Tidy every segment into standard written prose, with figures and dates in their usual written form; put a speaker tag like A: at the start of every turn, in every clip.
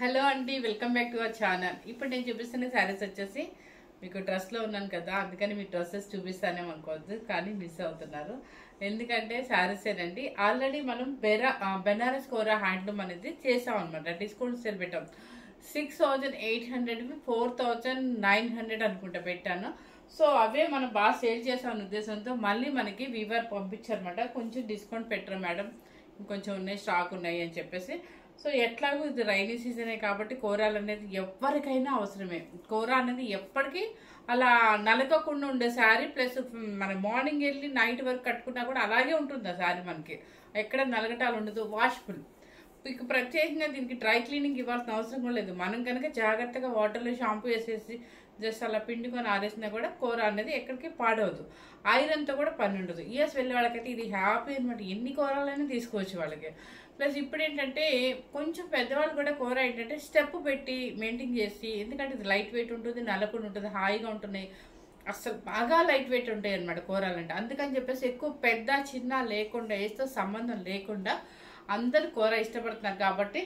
A: Hello అండి, welcome back to our channel. ఇప్పుడు నేను చూపిస్తున్న శారీస్ వచ్చేసి మీకు డ్రెస్లో ఉన్నాను కదా, అందుకని మీ డ్రెస్సెస్ చూపిస్తానే అనుకోవద్దు, కానీ మిస్ అవుతున్నారు. ఎందుకంటే శారీస్ ఏనండి ఆల్రెడీ మనం బెనారస్ కోరా హ్యాండ్లూమ్ అనేది చేసాం అనమాట. డిస్కౌంట్ సేల్ పెట్టాం. 6,800 4,900 అనుకుంటా పెట్టాను. సో అవే మనం బాగా సేల్ చేసామన్న ఉద్దేశంతో మళ్ళీ మనకి వీవర్ పంపించారనమాట. కొంచెం డిస్కౌంట్ పెట్టరు మేడం, ఇంకొంచెం ఉన్నాయి, స్టాక్ ఉన్నాయి అని చెప్పేసి. సో ఎట్లాగో ఇది రైనీ సీజనే కాబట్టి కోరాలు అనేది ఎవరికైనా అవసరమే. కోరా అనేది ఎప్పటికీ అలా నలగకుండా ఉండే శారీ, ప్లస్ మన మార్నింగ్ వెళ్ళి నైట్ వరకు కట్టుకున్నా కూడా అలాగే ఉంటుంది ఆ శారీ. మనకి ఎక్కడ నలగటాలు ఉండదు, వాషబుల్. మీకు ప్రత్యేకంగా దీనికి డ్రై క్లీనింగ్ ఇవ్వాల్సిన అవసరం కూడా లేదు. మనం కనుక జాగ్రత్తగా వాటర్లో షాంపూ వేసేసి జస్ట్ అలా పిండుకొని ఆరేసినా కూడా కూర అనేది ఎక్కడికి పాడవద్దు. ఐరన్తో కూడా పని ఉండదు. ఇయర్స్ వెళ్ళే వాళ్ళకైతే ఇది హ్యాపీ అనమాట. ఎన్ని కూరలైనా తీసుకోవచ్చు వాళ్ళకి. ప్లస్ ఇప్పుడు ఏంటంటే కొంచెం పెద్దవాళ్ళు కూడా కూర ఏంటంటే స్టెప్ పెట్టి మెయింటైన్ చేసి, ఎందుకంటే ఇది లైట్ వెయిట్ ఉంటుంది, నల్లకుండా ఉంటుంది, హాయిగా ఉంటున్నాయి, అసలు బాగా లైట్ వెయిట్ ఉంటాయి అనమాట కూరలంటే. అందుకని చెప్పేసి ఎక్కువ పెద్ద చిన్న లేకుండా, ఏతో సంబంధం లేకుండా అందరు కూర ఇష్టపడుతున్నారు కాబట్టి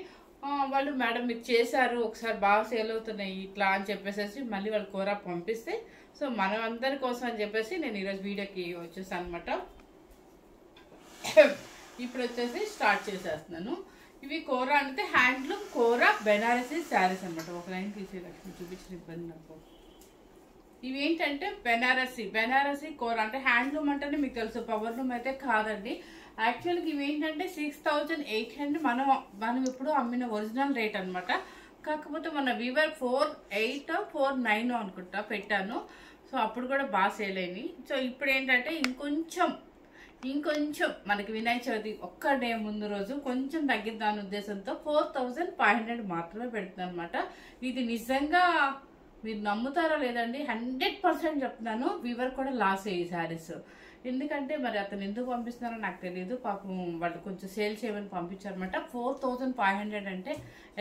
A: వాళ్ళు మేడం మీరు చేశారు, ఒకసారి బాగా సేల్ అవుతున్నాయి ఇట్లా అని చెప్పేసి మళ్ళీ వాళ్ళు కూర పంపిస్తే, సో మనం అందరి కోసం అని చెప్పేసి నేను ఈరోజు వీడియోకి వచ్చేసాను అనమాట. ఇప్పుడు వచ్చేసి స్టార్ట్ చేసేస్తున్నాను. ఇవి కూర అంటే హ్యాండ్లూమ్ కూర బెనారసీ శారీస్ అనమాట. ఒక లైన్ తీసే లక్ష్మి చూపించిన ఇబ్బంది నాకు. ఇవి ఏంటంటే బెనారసీ కూర అంటే హ్యాండ్లూమ్ అంటేనే మీకు తెలుసు, పవర్లూమ్ అయితే కాదండి. యాక్చువల్గా ఇవి ఏంటంటే 6,800 మనం ఇప్పుడు అమ్మిన ఒరిజినల్ రేట్ అనమాట. కాకపోతే మన వీవర్ 4,800 4,900 అనుకుంటా పెట్టాను. సో అప్పుడు కూడా బాగా సేల్ అయినాయి. సో ఇప్పుడు ఏంటంటే ఇంకొంచెం మనకి వినాయక చవితి ఒక్క డే ముందు రోజు కొంచెం తగ్గిద్దాని ఉద్దేశంతో 4,500 మాత్రమే పెడుతున్నాను అనమాట. ఇది నిజంగా మీరు నమ్ముతారో లేదండి, 100% చెప్తున్నాను. వీవర్ కూడా లాస్ అయ్యి శారీస్. ఎందుకంటే మరి అతను ఎందుకు పంపిస్తున్నారో నాకు తెలియదు. పాపం వాళ్ళు కొంచెం సేల్ చేయమని పంపించారనమాట. 4,500 అంటే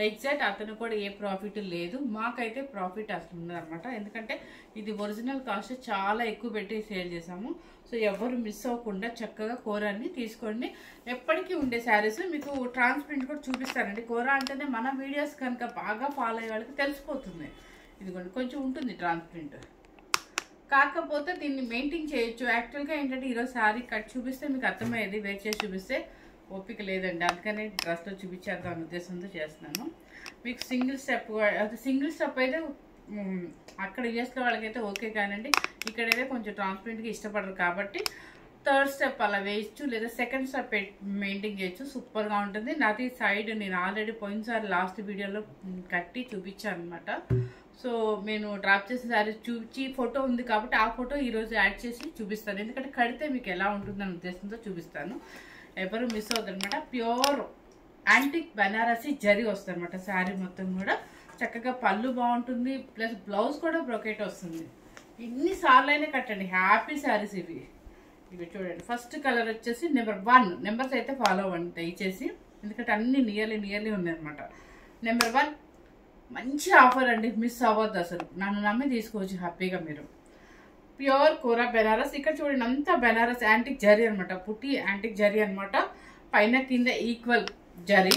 A: ఎగ్జాక్ట్ అతను కూడా ఏ ప్రాఫిట్ లేదు. మాకైతే ప్రాఫిట్ అసలు ఉందన్నమాట. ఎందుకంటే ఇది ఒరిజినల్ కాస్ట్ చాలా ఎక్కువ పెట్టి సేల్ చేసాము. సో ఎవరు మిస్ అవ్వకుండా చక్కగా కూరని తీసుకోండి. ఎప్పటికీ ఉండే శారీస్ మీకు ట్రాన్స్పరెంట్ కూడా చూపిస్తారండి. కూర అంటేనే మన వీడియోస్ కనుక బాగా ఫాలో అయ్యే వాళ్ళకి తెలిసిపోతుంది. ఇదిగోండి కొంచెం ఉంటుంది ట్రాన్స్పరెంట్, కాకపోతే దీన్ని మెయింటైన్ చేయొచ్చు. యాక్చువల్గా ఏంటంటే ఈరోజు శారీ కట్ చూపిస్తే మీకు అర్థమయ్యేది, వేర్ చేసి చూపిస్తే ఓపిక లేదండి. అందుకని డ్రెస్లో చూపించేద్దాం అనే ఉద్దేశంతో చేస్తున్నాను. మీకు సింగిల్ స్టెప్ అయితే అక్కడ యూఎస్లో వాళ్ళకైతే ఓకే కానండి. ఇక్కడైతే కొంచెం ట్రాన్స్పరెంట్గా ఇష్టపడరు కాబట్టి థర్డ్ స్టెప్ అలా వేయచ్చు, లేదా సెకండ్ స్టెప్ మెయింటైన్ చేయొచ్చు. సూపర్గా ఉంటుంది. నాది సైడ్ నేను ఆల్రెడీ పోయినసారి లాస్ట్ వీడియోలో కట్టి చూపించాను అనమాట. సో నేను డ్రాప్ చేసిన శారీ చూపించి ఫోటో ఉంది కాబట్టి ఆ ఫోటో ఈరోజు యాడ్ చేసి చూపిస్తాను. ఎందుకంటే కడితే మీకు ఎలా ఉంటుందనే ఉద్దేశంతో చూపిస్తాను. ఎవరు మిస్ అవుతారనమాట. ప్యూర్ యాంటిక్ బెనారసీ జరీ వస్తుంది అనమాట. శారీ మొత్తం కూడా చక్కగా పళ్ళు బాగుంటుంది, ప్లస్ బ్లౌజ్ కూడా బ్రొకెట్ వస్తుంది. ఎన్నిసార్లు అయినా కట్టండి, హ్యాపీ శారీస్ ఇవి. చూడండి, ఫస్ట్ కలర్ వచ్చేసి నెంబర్ 1. నెంబర్స్ అయితే ఫాలో అవ్వండి దయచేసి, ఎందుకంటే అన్ని నియర్లీ ఉన్నాయన్నమాట. నెంబర్ 1 మంచి ఆఫర్ అండి, మిస్ అవ్వద్దు అసలు. నన్ను నమ్మి తీసుకోవచ్చు హ్యాపీగా మీరు. ప్యూర్ కూర బెనారస్. ఇక్కడ చూడండి అంతా బెనారస్ యాంటిక్ జరీ అనమాట. పుట్టి యాంటిక్ జరీ అనమాట. పైన కింద ఈక్వల్ జరీ.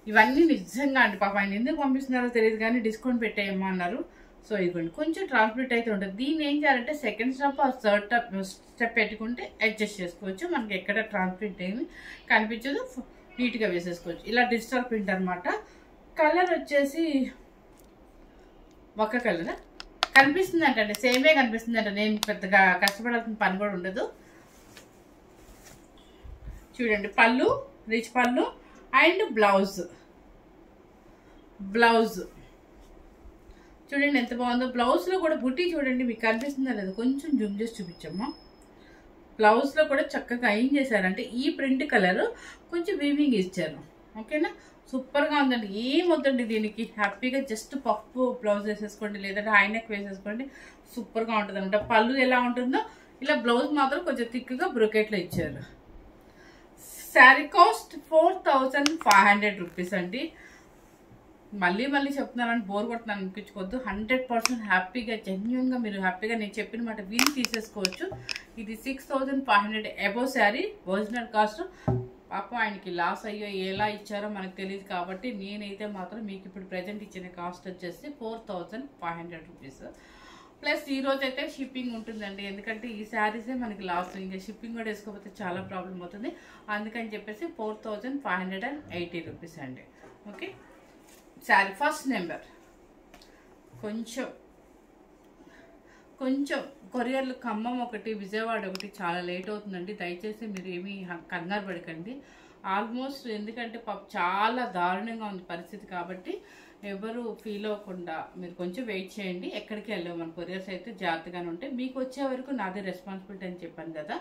A: ఇవన్నీ నిజంగా అండి, పాప ఆయన ఎందుకు పంపిస్తున్నారో తెలియదు కానీ డిస్కౌంట్ పెట్టేయమ్మా అన్నారు. సో ఇదిగోండి కొంచెం ట్రాన్స్పరెంట్ అయితే ఉంటుంది. దీన్ని ఏం చేయాలంటే సెకండ్ స్టెప్ థర్డ్ స్టెప్ పెట్టుకుంటే అడ్జస్ట్ చేసుకోవచ్చు. మనకి ఎక్కడ ట్రాన్స్పరెంట్ ఏమి కనిపించదు, నీట్గా వేసేసుకోవచ్చు. ఇలా డిజిటల్ ప్రింట్ అనమాట. కలర్ వచ్చేసి ఒక కలర్ కనిపిస్తుంది అంటే సేమే కనిపిస్తుంది అంటే నేను పెద్దగా కష్టపడాల్సిన పని కూడా ఉండదు. చూడండి పళ్ళు, రిచ్ పళ్ళు అండ్ బ్లౌజ్ చూడండి ఎంత బాగుందో. బ్లౌజ్లో కూడా బుట్టి చూడండి, మీకు కనిపిస్తుందా లేదు, కొంచెం జూమ్ చేసి చూపించమ్మా. బ్లౌజ్లో కూడా చక్కగా ఏం చేశారంటే ఈ ప్రింట్ కలర్ కొంచెం వీవింగ్ ఇచ్చారు. ఓకేనా, సూపర్గా ఉందండి. ఏం వద్దండి దీనికి, హ్యాపీగా జస్ట్ పప్పు బ్లౌజ్ వేసేసుకోండి, లేదంటే హై నెక్ వేసేసుకోండి, సూపర్గా ఉంటుంది అనమాట. పళ్ళు ఎలా ఉంటుందో ఇలా బ్లౌజ్ మాత్రం కొంచెం థిక్గా బ్రొకెట్లో ఇచ్చారు. శారీ కాస్ట్ 4,500 రూపీస్ అండి. మళ్ళీ చెప్తున్నానని బోర్ కొడుతున్నాను అనిపించుకోవద్దు. 100% హ్యాపీగా జెన్యున్గా మీరు హ్యాపీగా నేను చెప్పిన మాట విని తీసేసుకోవచ్చు. ఇది 6,500 అబోవ్ శారీ. ఒరిజినల్ కాస్ట్ పాపం ఆయనకి లాస్ అయ్యో ఎలా ఇచ్చారో మనకు తెలియదు కాబట్టి నేనైతే మాత్రం మీకు ఇప్పుడు ప్రజెంట్ ఇచ్చిన కాస్ట్ వచ్చేసి 4500 రూపీస్. ప్లస్ ఈ రోజు అయితే షిప్పింగ్ ఉంటుందండి, ఎందుకంటే ఈ శారీసే మనకి లాస్, ఇంకా షిప్పింగ్ కూడా వేసుకోకపోతే చాలా ప్రాబ్లం అవుతుంది. అందుకని చెప్పేసి 4580 రూపీస్ అండి. ఓకే, శారీ ఫస్ట్ నెంబర్ కొంచెం కొరియర్లు ఖమ్మం ఒకటి, విజయవాడ ఒకటి చాలా లేట్ అవుతుందండి. దయచేసి మీరు ఏమీ కంగారు పడకండి. ఆల్మోస్ట్ ఎందుకంటే చాలా దారుణంగా ఉంది పరిస్థితి కాబట్టి ఎవరు ఫీల్ అవ్వకుండా మీరు కొంచెం వెయిట్ చేయండి. ఎక్కడికి వెళ్ళాము, మన కొరియర్స్ అయితే జాగ్రత్తగానే ఉంటాయి. మీకు వచ్చే వరకు నాదే రెస్పాన్సిబిలిటీ అని చెప్పాను కదా.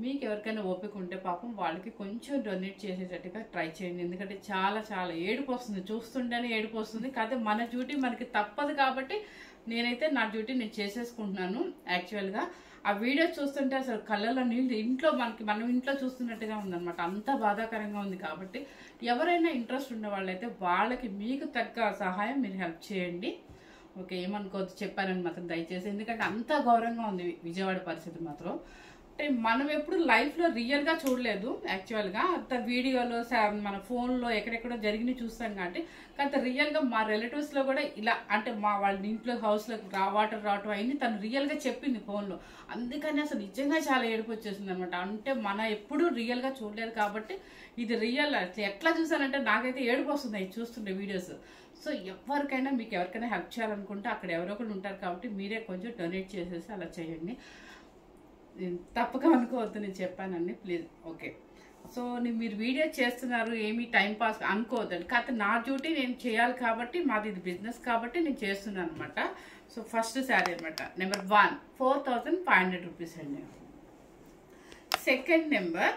A: మీకు ఎవరికైనా ఓపిక ఉంటే పాపం వాళ్ళకి కొంచెం డొనేట్ చేసేటట్టుగా ట్రై చేయండి. ఎందుకంటే చాలా చాలా ఏడుపు వస్తుంది, చూస్తుంటేనే ఏడుపు వస్తుంది. కాకపోతే మన డ్యూటీ మనకి తప్పదు కాబట్టి నేనైతే నా డ్యూటీ నేను చేసేసుకుంటున్నాను. యాక్చువల్గా ఆ వీడియో చూస్తుంటే అసలు కళ్ళలో నీళ్ళు ఇంట్లో మనం ఇంట్లో చూస్తున్నట్టుగా ఉందన్నమాట. అంత బాధాకరంగా ఉంది. కాబట్టి ఎవరైనా ఇంట్రెస్ట్ ఉన్న వాళ్ళైతే వాళ్ళకి మీకు తగ్గ సహాయం మీరు హెల్ప్ చేయండి. ఓకే, ఏమనుకోవద్దు చెప్పానని మాత్రం దయచేసి, ఎందుకంటే అంత ఘోరంగా ఉంది విజయవాడ పరిస్థితి మాత్రం. అంటే మనం ఎప్పుడు లైఫ్లో రియల్గా చూడలేదు. యాక్చువల్గా అంత వీడియోలో మన ఫోన్లో ఎక్కడెక్కడో జరిగినవి చూస్తాం కాబట్టి, కాకపోతే రియల్గా మా రిలేటివ్స్లో కూడా ఇలా అంటే మా వాళ్ళ ఇంట్లో హౌస్లోకి వాటర్ రావటం అయింది తను రియల్గా చెప్పింది ఫోన్లో. అందుకని అసలు నిజంగా చాలా ఏడుపు వచ్చేసింది అనమాట. అంటే మనం ఎప్పుడూ రియల్గా చూడలేదు కాబట్టి ఇది రియల్. ఎట్లా చూసానంటే నాకైతే ఏడుపు వస్తుంది ఇది చూస్తుండే వీడియోస్. సో ఎవరికైనా మీకు ఎవరికైనా హెల్ప్ చేయాలనుకుంటే అక్కడ ఎవరో ఒకరు ఉంటారు కాబట్టి మీరే కొంచెం డొనేట్ చేసేసి అలా చేయండి. తప్పగా అనుకోవద్దు, నేను చెప్పానండి ప్లీజ్. ఓకే, సో మీరు వీడియో చేస్తున్నారు ఏమీ టైంపాస్ అనుకోవద్దండి. కాకపోతే నా డ్యూటీ నేను చేయాలి కాబట్టి, మాది ఇది బిజినెస్ కాబట్టి నేను చేస్తున్నాను అనమాట. సో ఫస్ట్ శారీ అనమాట నెంబర్ 1 4500 రూపీస్ అండి. Second number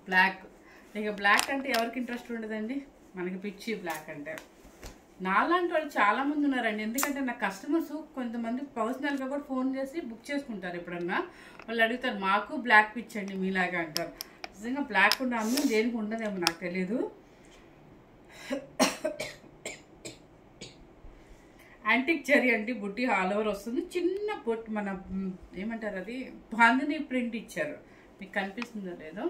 A: block. ఇక బ్లాక్ అంటే ఎవరికి ఇంట్రెస్ట్ ఉండదండి, మనకి పిచ్చి బ్లాక్ అంటే. నాలాంటి వాళ్ళు చాలామంది ఉన్నారండి. ఎందుకంటే నా కస్టమర్స్ కొంతమంది పర్సనల్గా కూడా ఫోన్ చేసి బుక్ చేసుకుంటారు. ఎప్పుడన్నా వాళ్ళు అడుగుతారు మాకు బ్లాక్ పిచ్చండి మీలాగా అంటారు. నిజంగా బ్లాక్ ఉన్న అందం దేనికి ఉండదేమో నాకు తెలీదు. యాంటిక్ జరీ అండి, బుట్టి ఆల్ ఓవర్ వస్తుంది. చిన్న బొట్టు మన ఏమంటారు అది బాందిని ప్రింట్ ఇచ్చారు, మీకు కనిపిస్తుందో లేదో.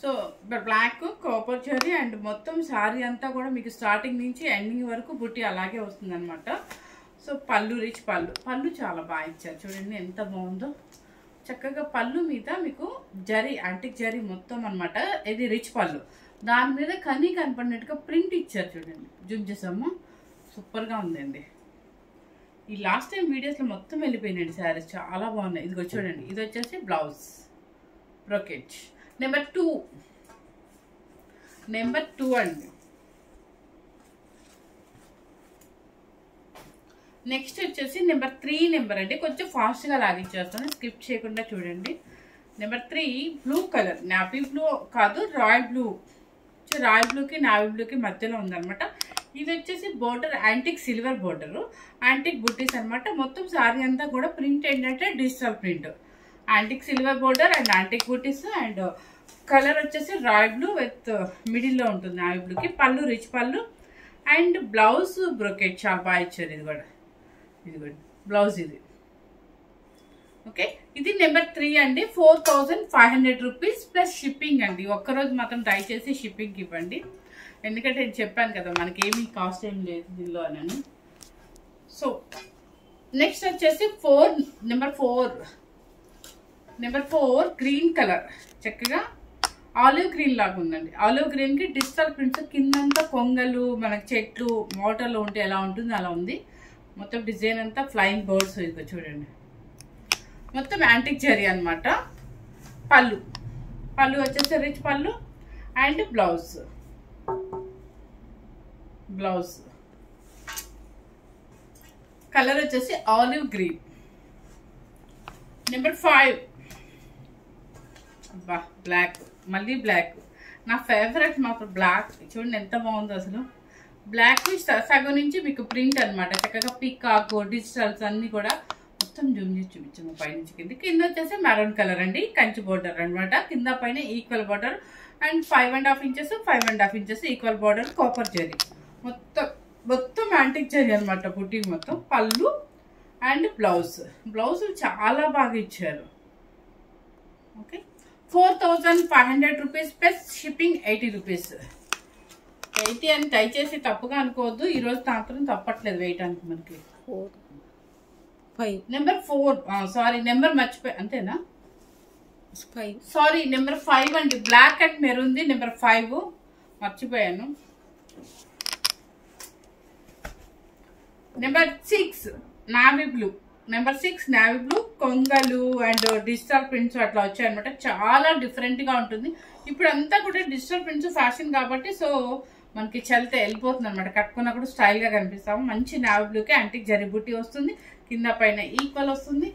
A: So black copper zari and మొత్తం శారీ అంతా కూడా మీకు స్టార్టింగ్ నుంచి ఎండింగ్ వరకు బుట్టి అలాగే వస్తుంది అనమాట. సో పళ్ళు రిచ్ పళ్ళు చాలా బాగా ఇచ్చారు చూడండి ఎంత బాగుందో. చక్కగా పళ్ళు మీద మీకు జరీ యాంటిక్ జరీ మొత్తం అనమాట. ఇది రిచ్ పళ్ళు, దాని మీద కనీ కనపడినట్టుగా ప్రింట్ ఇచ్చారు చూడండి. జూమ్ చేసాము, సూపర్గా ఉందండి. ఈ లాస్ట్ టైం వీడియోస్లో మొత్తం వెళ్ళిపోయినాయండి శారీస్, చాలా బాగున్నాయి. ఇదిగో చూడండి, ఇది వచ్చేసి బ్లౌజ్ బ్రోకెట్. నెంబర్ 2 అండి. నెక్స్ట్ వచ్చేసి నెంబర్ 3 నెంబర్ అండి. కొంచెం ఫాస్ట్గా లాగించేస్తాను, స్కిప్ చేయకుండా చూడండి. Number 3 blue colour, navy blue కాదు రాయల్ బ్లూ. రాయల్ బ్లూకి నావీ బ్లూకి మధ్యలో ఉందన్నమాట. ఇది వచ్చేసి border antique silver border, antique బుట్టీస్ అనమాట. మొత్తం శారీ అంతా కూడా ప్రింట్ ఏంటంటే digital print, antique silver border and antique బుట్టీస్. అండ్ కలర్ వచ్చేసి రాయల్ బ్లూ విత్ మిడిల్లో ఉంటుంది నావీ బ్లూకి. పళ్ళు రిచ్ పళ్ళు అండ్ బ్లౌజ్ బ్రోకెట్ చాలా బాగా ఇచ్చారు. ఇది కూడా బ్లౌజ్ ఇది. ఓకే, ఇది నెంబర్ 3 అండి. 4500 రూపీస్ ప్లస్ షిప్పింగ్ అండి. ఒక్కరోజు మాత్రం దయచేసి షిప్పింగ్ ఇవ్వండి, ఎందుకంటే నేను చెప్పాను కదా మనకి ఏమీ కాస్ట్ ఏం లేదు దీనిలో అని. సో నెక్స్ట్ వచ్చేసి నెంబర్ 4 గ్రీన్ కలర్, చక్కగా ఆలివ్ గ్రీన్ లాగా ఉందండి. ఆలివ్ గ్రీన్కి డిజిటల్ ప్రింట్స్, కిందంతా కొంగలు మనకి చెట్లు మోటార్లో ఉంటే ఎలా ఉంటుంది అలా ఉంది. మొత్తం డిజైన్ అంతా ఫ్లయింగ్ బర్డ్స్. ఇదిగో చూడండి, మొత్తం యాంటిక్ జరీ అనమాట. పళ్ళు వచ్చేసి రిచ్ పళ్ళు అండ్ బ్లౌజ్ కలర్ వచ్చేసి ఆలివ్ గ్రీన్. నెంబర్ 5 బ్లాక్, మళ్ళీ బ్లాక్. నా ఫేవరెట్ మాత్రం బ్లాక్. చూడండి ఎంత బాగుందో అసలు. బ్లాక్ సగం నుంచి మీకు ప్రింట్ అనమాట. చక్కగా పీకాక్ డిజిటల్స్ అన్ని కూడా మొత్తం జూమ్ చేసి చూపించాము పైనుంచి కింద. కింద వచ్చేసి మెరూన్ కలర్ అండి, కంచి బోర్డర్ అనమాట. కింద పైన equal border and 5.5 inches 5.5 inches equal border copper zari. మొత్తం యాంటిక్ జరీ అనమాట బుట్టి మొత్తం. పళ్ళు అండ్ బ్లౌజ్ చాలా బాగా ఇచ్చారు. Okay, 4,500 rupees plus shipping 80 rupees. 80 అని దయచేసి తప్పుగా అనుకోవద్దు, ఈరోజు మాత్రం తప్పట్లేదు వేయటానికి మనకి. నెంబర్ 4 సారీ నెంబర్ మర్చిపోయి అంతేనా, సారీ నెంబర్ 5 అండి. బ్లాక్ అండ్ మెరూన్ది నెంబర్ 5 మర్చిపోయాను. Number 6 navy blue. Number 6 navy blue, కొంగలు అండ్ డిజిటల్ ప్రింట్స్ అట్లా వచ్చాయి అనమాట. చాలా డిఫరెంట్గా ఉంటుంది. ఇప్పుడు అంతా కూడా డిజిటల్ ప్రింట్స్ ఫ్యాషన్ కాబట్టి సో మనకి చలితే వెళ్ళిపోతుంది అనమాట. కట్టుకున్నా కూడా స్టైల్గా కనిపిస్తాము. మంచి నావీ బ్లూకి యాంటిక్ జరీ బుట్టి వస్తుంది, కింద పైన ఈక్వల్ వస్తుంది.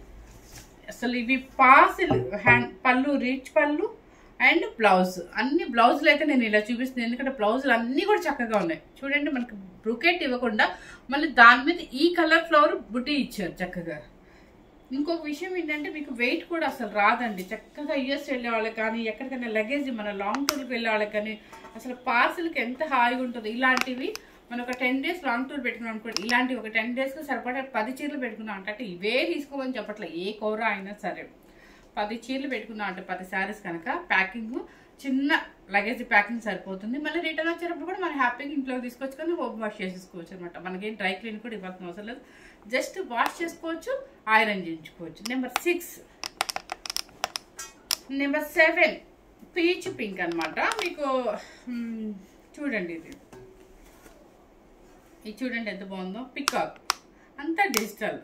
A: అసలు ఇవి పాసిల్ హ్యాండ్ పళ్ళు, రిచ్ పళ్ళు అండ్ బ్లౌజ్. అన్ని బ్లౌజులు అయితే నేను ఇలా చూపిస్తున్నాను, ఎందుకంటే బ్లౌజులు అన్నీ కూడా చక్కగా ఉన్నాయి. చూడండి, మనకి బ్రొకెట్ ఇవ్వకుండా మళ్ళీ దాని మీద ఈ కలర్ ఫ్లవర్ బుట్టి ఇచ్చారు చక్కగా. ఇంకొక విషయం ఏంటంటే మీకు వెయిట్ కూడా అసలు రాదండి. చక్కగా యూఎస్ వెళ్ళే వాళ్ళకి కానీ, ఎక్కడికైనా లగేజ్ మన లాంగ్ టూర్కి వెళ్ళే వాళ్ళకి కానీ అసలు పార్సిల్కి ఎంత హాయిగా ఉంటుంది. ఇలాంటివి మనం ఒక 10 days లాంగ్ టూర్ పెట్టుకున్నాం అనుకోండి, ఇలాంటివి ఒక 10 daysకి సరిపడా 10 చీరలు పెట్టుకున్నాం అంటే ఇవే తీసుకోమని చెప్పట్లేదు. ఏ కూర అయినా సరే 10 చీరలు పెట్టుకున్నాం అంటే 10 శారీస్ కనుక ప్యాకింగ్ చిన్న లగేజ్ ప్యాకింగ్ సరిపోతుంది. మళ్ళీ రిటర్న్ వచ్చేటప్పుడు కూడా మనం హ్యాపీగా ఇంట్లోకి తీసుకొచ్చుకొని హోమ్ వాష్ చేసేసుకోవచ్చు అనమాట. మనకేం డ్రై క్లీన్ కూడా ఇవ్వాల్సిన అవసరం లేదు, జస్ట్ వాష్ చేసుకోవచ్చు, ఐరన్ చేయించుకోవచ్చు. నెంబర్ 6. నెంబర్ 7 పీచ్ పింక్ అనమాట. మీకు చూడండి, ఇది చూడండి ఎంత బాగుందో. పికాక్ అంతా డిజిటల్,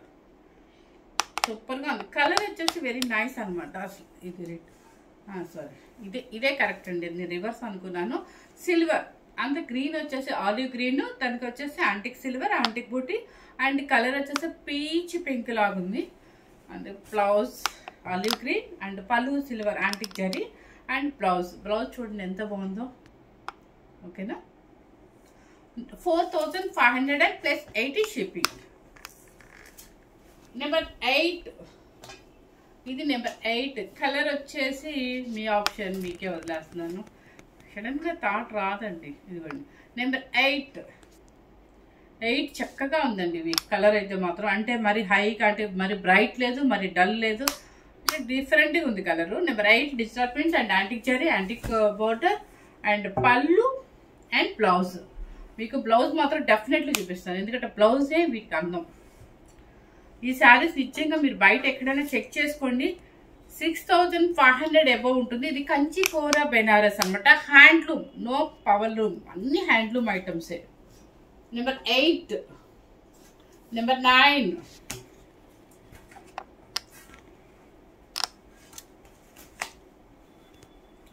A: సూపర్గా ఉంది. కలర్ వచ్చేసి వెరీ నైస్ అనమాట. అసలు ఇది సారీ ఇదే కరెక్ట్ అండి, నేను రివర్స్ అనుకున్నాను. సిల్వర్ అంత గ్రీన్ వచ్చేసి ఆలివ్ గ్రీన్, దానికి వచ్చేసి యాంటిక్ సిల్వర్, యాంటిక్ బూటీ అండ్ కలర్ వచ్చేసి పీచ్ పింక్ లాగుంది. And blouse olive green and పళ్ళు silver antique zari and blouse చూడండి ఎంత బాగుందో. ఓకేనా, 4,500 ప్లస్ 80 షిప్పింగ్. నెంబర్ 8, ఇది నెంబర్ 8. కలర్ వచ్చేసి మీ ఆప్షన్, మీకే వదిలేస్తున్నాను, సడన్గా థాట్ రాదండి. ఇదిగోండి నెంబర్ 8 చక్కగా ఉందండి. ఇవి కలర్ అయితే మాత్రం అంటే మరి హై అంటే మరి బ్రైట్ లేదు, మరి డల్ లేదు, డిఫరెంట్గా ఉంది colour. Number 8 digital prints and antique zari, antique border and పళ్ళు అండ్ బ్లౌజ్. మీకు బ్లౌజ్ మాత్రం డెఫినెట్లీ చూపిస్తాను, ఎందుకంటే బ్లౌజే వీటికి అందం. ఈ శారీస్ నిశ్చయంగా మీరు బయట ఎక్కడైనా చెక్ చేసుకోండి, 6,500 అబవ్ ఉంటుంది. ఇది కంచి కోరా బెనారస్ అనమాట. హ్యాండ్లూమ్, నో పవర్ లూమ్, అన్ని హ్యాండ్లూమ్ ఐటమ్సే. నెంబర్ 8. నెంబర్ 9.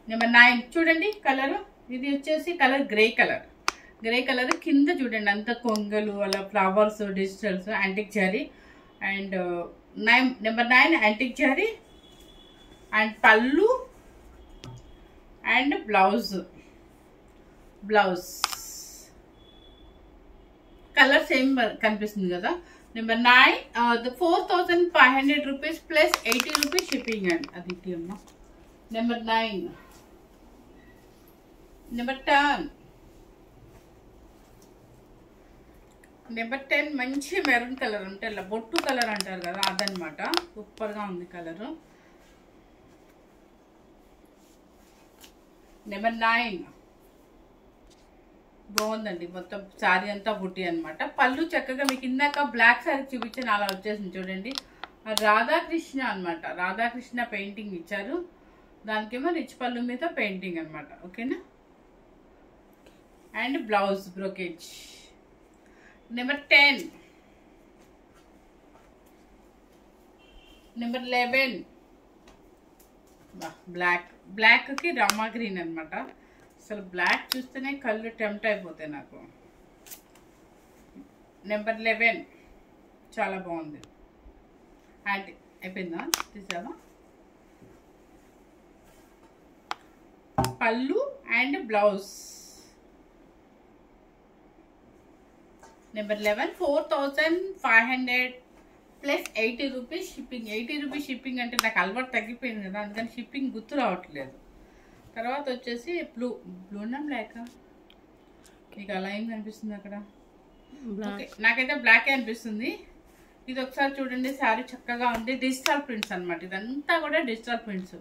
A: నెంబర్ 9 చూడండి కలర్. ఇది వచ్చేసి కలర్ గ్రే కలర్ కింద చూడండి అంత కొంగలు అలా flowers, digitals, antique zari and number 9 antique zari and పళ్ళు అండ్ బ్లౌజ్ కలర్ సేమ్ కనిపిస్తుంది కదా. Number 9 4,500 rupees plus 80 rupees shipping అండి. అది అమ్మ. నెంబర్ 9. నెంబర్ 10. నెంబర్ 10 మంచి మెరూన్ కలర్ అంటే ఇలా బొట్టు కలర్ అంటారు కదా, అదనమాట. సూపర్గా ఉంది కలరు. నెంబర్ 9 బాగుందండి. మొత్తం శారీ అంతా బుట్టి అనమాట. పళ్ళు చక్కగా మీకు ఇందాక బ్లాక్ శారీ చూపించాను, అలా వచ్చేసింది చూడండి. రాధాకృష్ణ అనమాట. రాధాకృష్ణ పెయింటింగ్ ఇచ్చారు, దానికేమో రిచ్ పళ్ళు మీద పెయింటింగ్ అనమాట. ఓకేనా, and blouse brocade. Number 10. Number 11 బ్లాక్కి రామా గ్రీన్ అనమాట. అసలు బ్లాక్ చూస్తేనే కళ్ళు టెంప్ట్ అయిపోతాయి నాకు. నెంబర్ 11 చాలా బాగుంది. అండ్ అయిపోయిందా, తీసావా? పళ్ళు and blouse. Number 11 4,500 plus 80 rupees shipping. 80 rupees shipping అంటే నాకు అలవాటు తగ్గిపోయింది కదా, అందుకని షిప్పింగ్ గుర్తు రావట్లేదు. తర్వాత వచ్చేసి బ్లూనా బ్లాక్, మీకు అలా ఏం కనిపిస్తుంది అక్కడ? ఓకే, నాకైతే బ్లాకే అనిపిస్తుంది. ఇది ఒకసారి చూడండి, శారీ చక్కగా ఉంది. డిజిటల్ ప్రింట్స్ అనమాట, ఇదంతా కూడా డిజిటల్ ప్రింట్స్.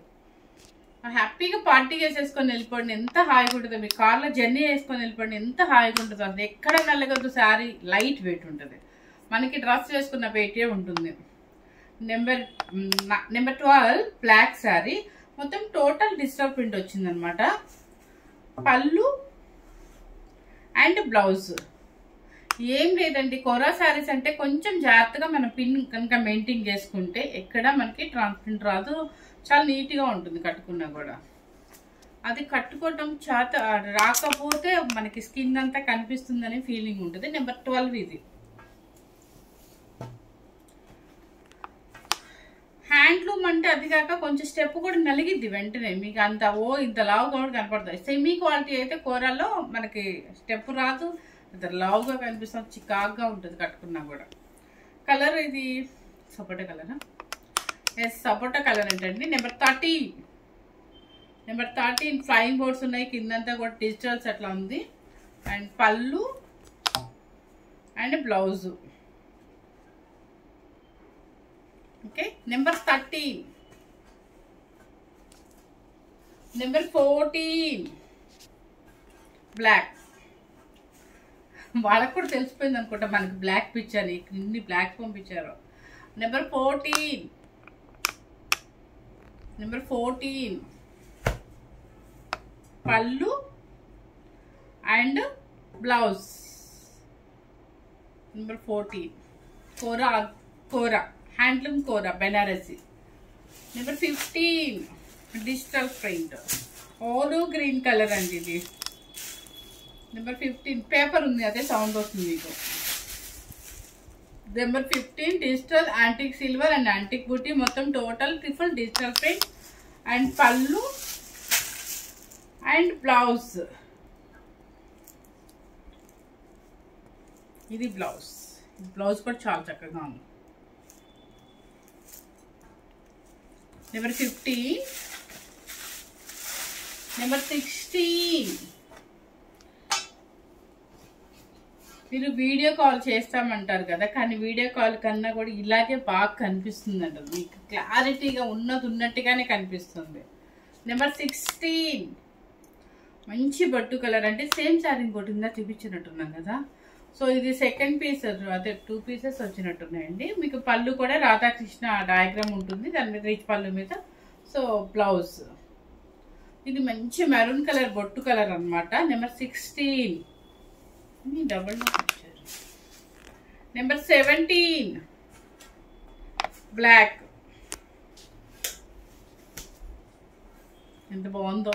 A: హ్యాపీగా పార్టీ చేసేసుకొని వెళ్ళిపోండి, ఎంత హాయిగా ఉంటుందో. మీ కార్లో జర్నీ చేసుకొని వెళ్ళిపోండి, ఎంత హాయిగా ఉంటుందో. అసలు ఎక్కడ నల్లగొద్దు, శారీ లైట్ వెయిట్ ఉంటుంది, మనకి డ్రెస్ వేసుకున్న వెయిటే ఉంటుంది. నెంబర్ 12 బ్లాక్ శారీ, మొత్తం టోటల్ డిజిటల్ ప్రింట్ వచ్చిందనమాట. పళ్ళు అండ్ బ్లౌజ్ ఏం లేదండి. కోరా శారీస్ అంటే కొంచెం జాగ్రత్తగా మనం పిన్ కనుక మెయింటైన్ చేసుకుంటే ఎక్కడ మనకి ట్రాన్స్ప్రింట్ రాదు, చాలా నీట్గా ఉంటుంది కట్టుకున్నా కూడా. అది కట్టుకోవటం చేత రాకపోతే మనకి స్కిన్ అంతా కనిపిస్తుందని ఫీలింగ్ ఉంటుంది. నెంబర్ 12 ఇది. హ్యాండ్లూమ్ అంటే అది కాక కొంచెం స్టెప్ కూడా నలిగిద్ది వెంటనే, మీకు అంత ఇంత లావు కూడా కనపడుతుంది. సెమీ క్వాలిటీ అయితే కూరల్లో మనకి స్టెప్ రాదు, ఇంత లావుగా కనిపిస్తుంది, చికాగ్గా ఉంటుంది కట్టుకున్నా కూడా. కలర్ ఇది సపోటా కలరా? ఎస్, సపోటా కలర్ ఏంటండి. నెంబర్ 13 ఫ్లయింగ్ బోర్డ్స్ ఉన్నాయి, కిందంతా కూడా డిజిటల్స్ అట్లా ఉంది. అండ్ పళ్ళు and blouse. Okay, number 13. Number 14 black. వాళ్ళకు కూడా తెలిసిపోయింది అనుకుంటా మనకి బ్లాక్ పిక్చర్, ఇన్ని బ్లాక్ పంపించారు. నెంబర్ 14 పళ్ళు and blouse. Number 14 kora handloom kora Banarasi. Number 15 digital print, all green colour అండి ఇది. నెంబర్ 15 పేపర్ ఉంది, అదే సౌండ్ వస్తుంది మీకు. Number 15 digital antique silver and antique బూటీ, మొత్తం total triple digital print. And పళ్ళు అండ్ బ్లౌజ్. ఇది బ్లౌజ్ కూడా చాలా చక్కగా ఉంది. నెంబర్ 15. నెంబర్ 16 మీరు వీడియో కాల్ చేస్తామంటారు కదా, కానీ వీడియో కాల్ కన్నా కూడా ఇలాగే బాగా కనిపిస్తుంది అంట, మీకు క్లారిటీగా ఉన్నట్టుగానే కనిపిస్తుంది. నెంబర్ 16 మంచి బట్టు కలర్, అంటే సేమ్ శారీ ఇంకోటి ఉందా చూపించినట్టున్నాం కదా. సో ఇది సెకండ్ పీస్, అదే 2 పీసెస్ వచ్చినట్టున్నాయండి. మీకు పళ్ళు కూడా రాధాకృష్ణ డయాగ్రామ్ ఉంటుంది దాని మీద, రిచ్ పళ్ళు మీద. సో బ్లౌజ్ ఇది మంచి మెరూన్ కలర్ బొట్టు కలర్ అనమాట. నెంబర్ 16 డబల్ వచ్చారు. నెంబర్ 17 బ్లాక్, ఎంత బాగుందో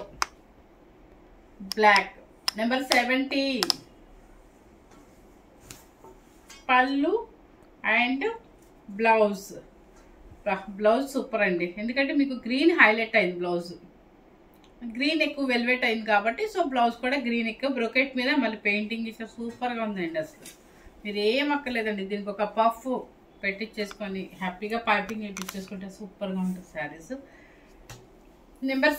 A: బ్లాక్. నెంబర్ 17 పళ్ళు అండ్ బ్లౌజ్. బ్లౌజ్ సూపర్ అండి, ఎందుకంటే మీకు గ్రీన్ హైలైట్ అయింది, బ్లౌజ్ గ్రీన్ ఎక్కువ వెల్వెట్ అయింది కాబట్టి. సో బ్లౌజ్ కూడా గ్రీన్ ఎక్కువ బ్రొకెట్ మీద మళ్ళీ పెయింటింగ్ ఇస్తే సూపర్గా ఉందండి. అసలు మీరు ఏం అక్కర్లేదండి, దీనికి ఒక పఫ్ పెట్టించేసుకొని హ్యాపీగా పైపింగ్ వేయించేసుకుంటే సూపర్గా ఉంటుంది శారీస్. నెంబర్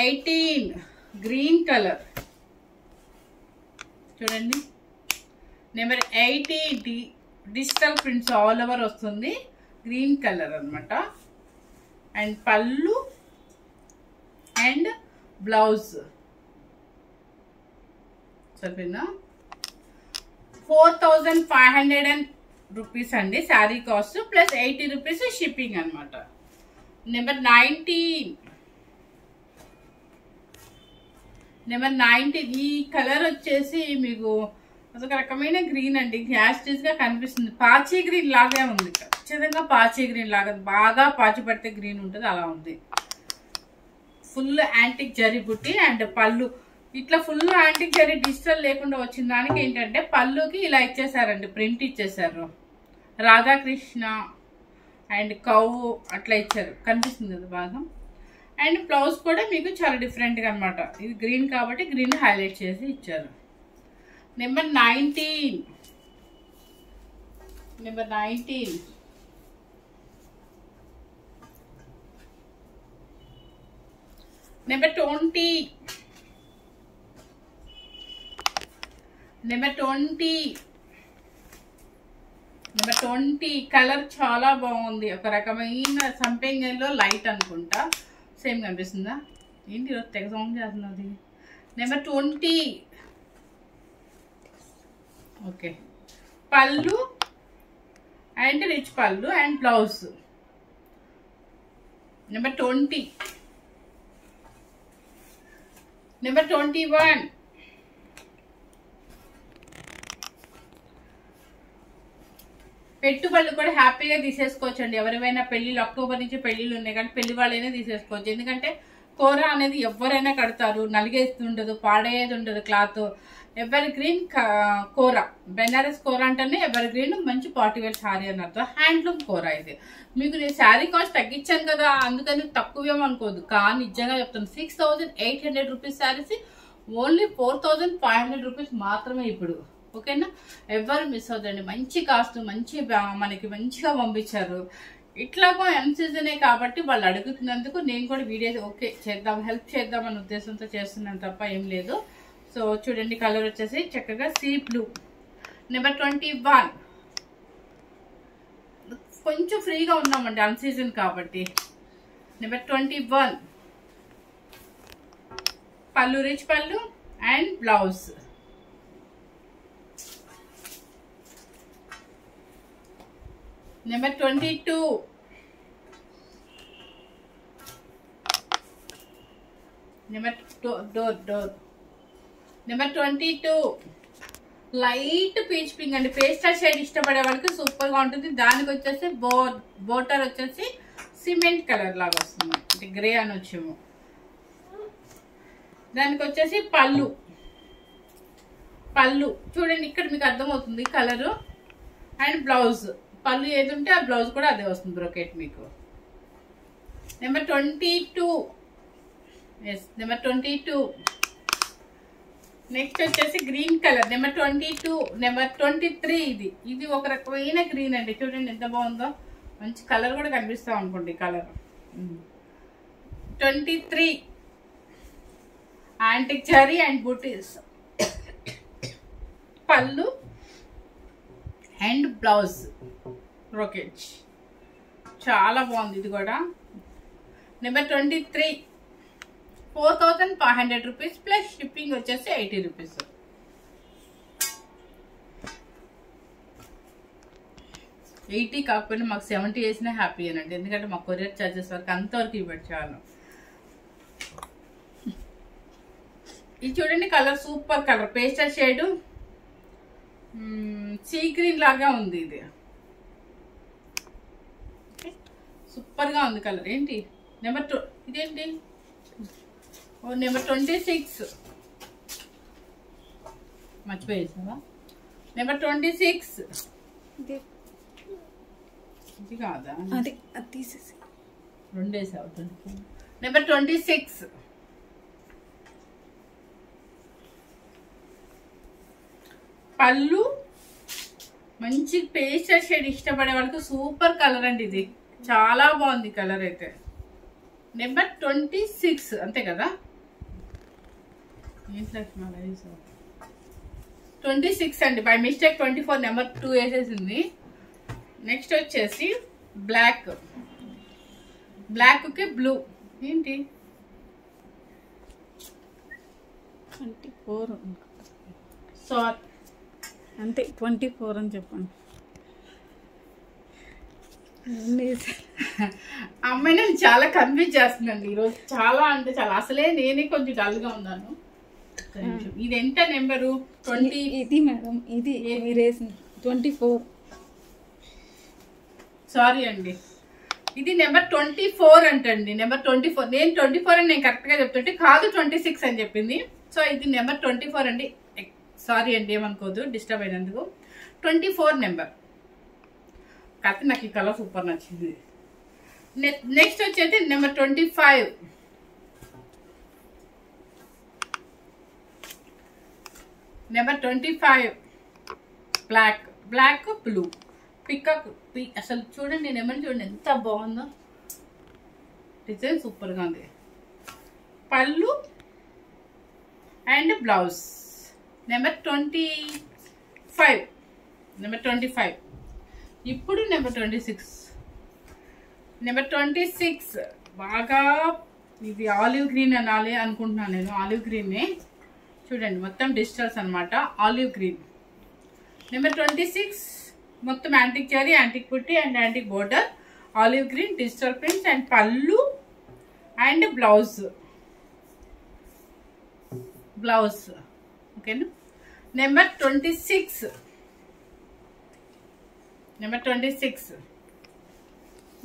A: 18 గ్రీన్ కలర్ చూడండి. Number 18 digital prints all over వస్తుంది, గ్రీన్ కలర్ అనమాట. అండ్ పళ్ళు అండ్ బ్లౌజ్ సరిపోయిందా? 4500 రూపీస్ అండి sari cost, plus 80 rupees shipping అనమాట. నెంబర్ 19 ఈ కలర్ వచ్చేసి మీకు అదొక రకమైన గ్రీన్ అండి, గ్యాస్టీస్ గా కనిపిస్తుంది. పాచి గ్రీన్ లాగే ఉంది, ఖచ్చితంగా పాచి గ్రీన్ లాగా, బాగా పాచి పడితే గ్రీన్ ఉంటుంది అలా ఉంది. ఫుల్ యాంటిక్ జరీ బుట్టి అండ్ పళ్ళు ఇట్లా ఫుల్ యాంటిక్ జరీ డిజిటల్ లేకుండా వచ్చిన దానికి ఏంటంటే పళ్ళుకి ఇలా ఇచ్చేసారండి, ప్రింట్ ఇచ్చేసారు, రాధాకృష్ణ అండ్ కవ్వు అట్లా ఇచ్చారు, కనిపిస్తుంది కదా బాగా. అండ్ బ్లౌజ్ కూడా మీకు చాలా డిఫరెంట్గా అనమాట, ఇది గ్రీన్ కాబట్టి గ్రీన్ హైలైట్ చేసి ఇచ్చారు. నెంబర్ 19 నెంబర్ 20 కలర్ చాలా బాగుంది, ఒక రకమైన సంపెంగల్లో లైట్ అనుకుంటా, సేమ్ కనిపిస్తుందా ఏంటి ఈరోజు తెగ సౌండ్ చేస్తున్నది. నెంబర్ 20 ఓకే పళ్ళు అండ్ రిచ్ పళ్ళు అండ్ బ్లౌజ్. నెంబర్ 20 నెంబర్ 21 పెట్టుబడులు కూడా హ్యాపీగా తీసేసుకోవచ్చు అండి. ఎవరైనా పెళ్ళిళ్ళు అక్టోబర్ నుంచి పెళ్ళిళ్ళు ఉన్నాయి కానీ పెళ్లి వాళ్ళైనా తీసేసుకోవచ్చు. ఎందుకంటే కూర అనేది ఎవరైనా కడతారు, నలిగేది ఉండదు, పాడేది ఉండదు. క్లాత్ ఎవర్ గ్రీన్ కూర, బెనారస్ కూర అంటేనే ఎవర్ గ్రీన్, మంచి పార్టీవేర్ శారీ అని అర్థం. హ్యాండ్లూమ్ కూర ఇది. మీకు నేను శారీ కాస్ట్ తగ్గించాను కదా అందుకని తక్కువేమనుకోదు, కానీ నిజంగా చెప్తాను 6800 రూపీస్ శారీస్ ఓన్లీ 4500 రూపీస్ మాత్రమే ఇప్పుడు. ఓకేనా, ఎవరు మిస్ అవుతండి. మంచి కాస్ట్, మంచి మనకి మంచిగా పంపించారు. ఇట్లాగో ఎం సీజనే కాబట్టి వాళ్ళు అడుగుతున్నందుకు నేను కూడా వీడియో ఓకే చేద్దాం, హెల్ప్ చేద్దాం అనే ఉద్దేశంతో చేస్తున్నాను తప్ప ఏం లేదు. సో చూడండి కలర్ వచ్చేసి చక్కగా సీ బ్లూ. నెంబర్ 21 కొంచెం ఫ్రీగా ఉన్నామండి అన్ సీజన్ కాబట్టి. నెంబర్ 21 పళ్ళు రిచ్ పళ్ళు and blouse. Number 22 number 22 light peach pink అండి. పేస్టల్ షేడ్ ఇష్టపడే వాళ్ళకి సూపర్ గా ఉంటుంది. దానికి వచ్చేసి బోర్డర్ వచ్చేసి సిమెంట్ కలర్ లాగా వస్తుంది, అంటే గ్రే అని వచ్చేమో. దానికి వచ్చేసి పళ్ళు చూడండి ఇక్కడ మీకు అర్థమవుతుంది కలరు. అండ్ బ్లౌజ్ పళ్ళు ఏది ఉంటే ఆ బ్లౌజ్ కూడా అదే వస్తుంది బ్రోకెట్ మీకు. నెంబర్ 22 ఎస్ నెంబర్ 22 నెక్స్ట్ వచ్చేసి గ్రీన్ కలర్. నెంబర్ 22 నెంబర్ 23 ఇది ఒక రకమైన గ్రీన్ అండి. చూడండి ఎంత బాగుందో, మంచి కలర్ కూడా కనిపిస్తాం అనుకోండి కలర్. 23 యాంటిక్ జరీ అండ్ బూటీస్, పళ్ళు అండ్ బ్లౌజ్ బ్రోకెట్. చాలా బాగుంది ఇది కూడా. నెంబర్ 23 4500 రూపీస్ ప్లస్ షిప్పింగ్ వచ్చేసి 80 రూపీస్. కాకపోయినా మాకు 70 వేసినా హ్యాపీ అనండి, ఎందుకంటే మా కొరియర్ ఛార్జెస్ వరకు అంతవరకు ఇవ్వండి చాలు. ఇది చూడండి colour super colour, pastel shade sea green లాగా ఉంది. ఇది సూపర్ గా ఉంది కలర్. ఏంటి నెంబర్ 2 ఇదేంటి నెంబర్ 26 మర్చిపోయేసావా. నెంబర్ 26 ఇది కాదా,
B: తీసేసి
A: 2 వేసావు. నెంబర్ 26 పళ్ళు మంచి పేస్టల్ షేడ్ ఇష్టపడే వాళ్ళకి సూపర్ కలర్ అండి. ఇది చాలా బాగుంది కలర్ అయితే. నెంబర్ 26 అంతే కదా, 26 అండి. బై మిస్టేక్ 24 నెంబర్ 2 వేసేసింది. నెక్స్ట్ వచ్చేసి బ్లాక్ కి బ్లూ. ఏంటి
B: 24
A: సారీ
B: అంతే 24 అని చెప్పండి.
A: అమ్మాయి నేను చాలా కన్ఫ్యూజ్ చేస్తుందండి ఈరోజు, చాలా అంటే చాలా. అసలే నేనే కొంచెం డల్గా ఉన్నాను. ఇది ఎంత నెంబరు 20?
B: ఇది మేడం ఇది మీరేసింది 24.
A: సారీ అండి, ఇది నెంబర్ 24 అంటండి. నెంబర్ 24 నేను 24 అని నేను కరెక్ట్గా చెప్తుంటే కాదు 26 అని చెప్పింది. సో ఇది నెంబర్ 24 అండి. సారీ అండి ఏమనుకోదు డిస్టర్బ్ అయినందుకు. 24 నెంబర్ కాకపోతే నాకు ఈ కలర్ సూపర్ నచ్చింది. నెక్స్ట్ వచ్చేసి number 25 number 25 black blue peacock. అసలు చూడండి నెంబర్ చూడండి ఎంత బాగుందో, డిజైన్ సూపర్గా ఉంది. పళ్ళు అండ్ బ్లౌజ్. నెంబర్ 25 ఇప్పుడు నెంబర్ 26 బాగా ఇది ఆలివ్ గ్రీన్ అనాలి అనుకుంటున్నాను నేను. ఆలివ్ గ్రీన్నే చూడండి, మొత్తం డిజిటల్స్ అనమాట. Olive green. నెంబర్ 26 మొత్తం యాంటిక్ జరీ, యాంటిక్ పుట్టి and antique border, olive green, digital prints and పళ్ళు అండ్ బ్లౌజ్. ఓకేనా. నెంబర్ 26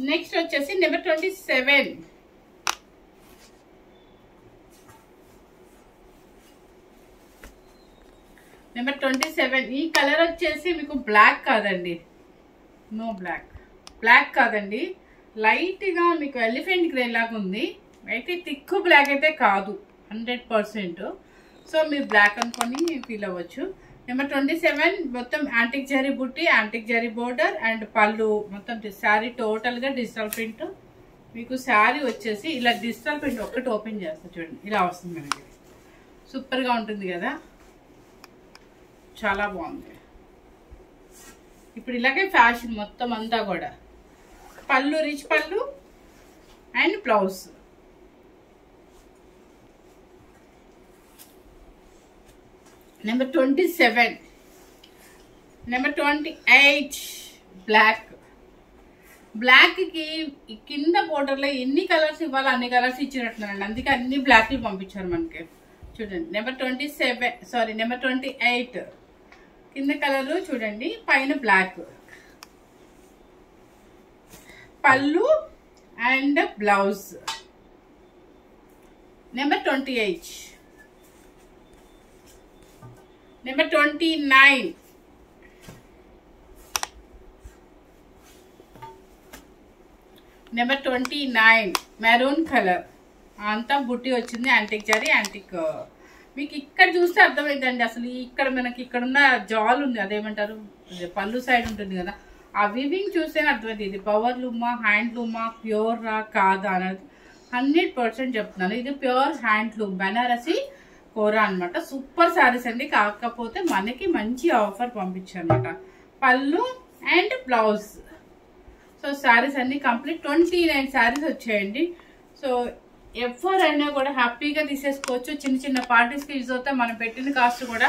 A: నెక్స్ట్ వచ్చేసి నెంబర్ 27. నెంబర్ 27 ఈ కలర్ వచ్చేసి మీకు బ్లాక్ కాదండి, నో బ్లాక్ కాదండి, లైట్గా మీకు ఎలిఫెంట్ గ్రే లాగా ఉంది. అయితే థిక్ బ్లాక్ అయితే కాదు 100%. సో మీరు బ్లాక్ అనుకొని ఫీల్ అవ్వచ్చు. నెంబర్ 27 మొత్తం యాంటిక్ జరీ బుట్టి, యాంటిక్ జరీ బోర్డర్ అండ్ పళ్ళు, మొత్తం శారీ టోటల్గా డిజిటల్ ప్రింట్. మీకు శారీ వచ్చేసి ఇలా డిజిటల్ ప్రింట్ ఒక్కటి ఓపెన్ చేస్తా చూడండి, ఇలా వస్తుంది మనకి. సూపర్గా ఉంటుంది కదా, చాలా బాగుంది. ఇప్పుడు ఇలాగే ఫ్యాషన్ మొత్తం అంతా కూడా. పళ్ళు రిచ్ పళ్ళు అండ్ బ్లౌజ్. నెంబర్ 27. నెంబర్ 28 బ్లాక్కి కింద బోర్డర్లో ఎన్ని కలర్స్ ఇవ్వాలో అన్ని కలర్స్ ఇచ్చినట్టున్నారండి, అందుకే అన్ని బ్లాక్లు పంపించారు మనకి. చూడండి నెంబర్ 28 కింద కలర్ చూడండి, పైన బ్లాక్, పళ్ళు and blouse. Number 28. Number 29 maroon colour, అంతా బుట్టి వచ్చింది, యాంటిక్ జరీ యాంటిక్. మీకు ఇక్కడ చూస్తే అర్థమైందండి, అసలు ఇక్కడ మనకి ఇక్కడున్న జాల్ ఉంది, అదేమంటారు పళ్ళు సైడ్ ఉంటుంది కదా, ఆ వివింగ్ చూస్తేనే అర్థమైంది ఇది పవర్ లూమా, హ్యాండ్లూమా, ప్యూరా కాదా అనేది 100% చెప్తున్నాను. ఇది ప్యూర్ హ్యాండ్లూమ్ బనారసి కోరా అనమాట. సూపర్ శారీస్ అండి. కాకపోతే మనకి మంచి ఆఫర్ పంపించారనమాట. పళ్ళు అండ్ బ్లౌజ్. సో శారీస్ అన్ని కంప్లీట్ 29 శారీస్ వచ్చాయండి. సో ఎవరైనా కూడా హ్యాపీగా తీసేసుకోవచ్చు. చిన్న చిన్న పార్టీస్కి యూజ్ అవుతాయి. మనం పెట్టిన కాస్ట్ కూడా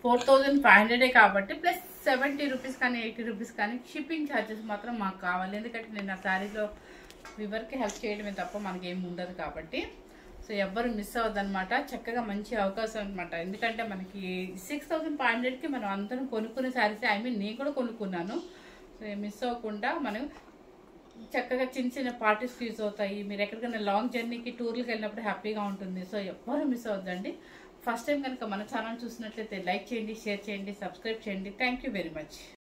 A: 4500 కాబట్టి ప్లస్ 70 రూపీస్ కానీ 80 రూపీస్ కానీ షిప్పింగ్ ఛార్జెస్ మాత్రం మాకు కావాలి. ఎందుకంటే నేను ఆ శారీలో వివర్కి హెల్ప్ చేయడమే తప్ప మనకేమి ఉండదు కాబట్టి. సో ఎవ్వరు మిస్ అవ్వద్దనమాట. చక్కగా మంచి అవకాశం అనమాట. ఎందుకంటే మనకి 6500కి మనం అందరం కొనుక్కునే శారీస్, నేను కూడా కొనుక్కున్నాను. సో మిస్ అవ్వకుండా మనం చక్కగా చిన్న చిన్న పార్టీస్కి యూజ్ అవుతాయి. మీరు ఎక్కడికైనా లాంగ్ జర్నీకి టూర్లకు వెళ్ళినప్పుడు హ్యాపీగా ఉంటుంది. సో ఎవ్వరు మిస్ అవ్వద్దండి. ఫస్ట్ టైం కనుక మన ఛానల్ చూసినట్లయితే లైక్ చేయండి, షేర్ చేయండి, సబ్స్క్రైబ్ చేయండి. Thank you very much.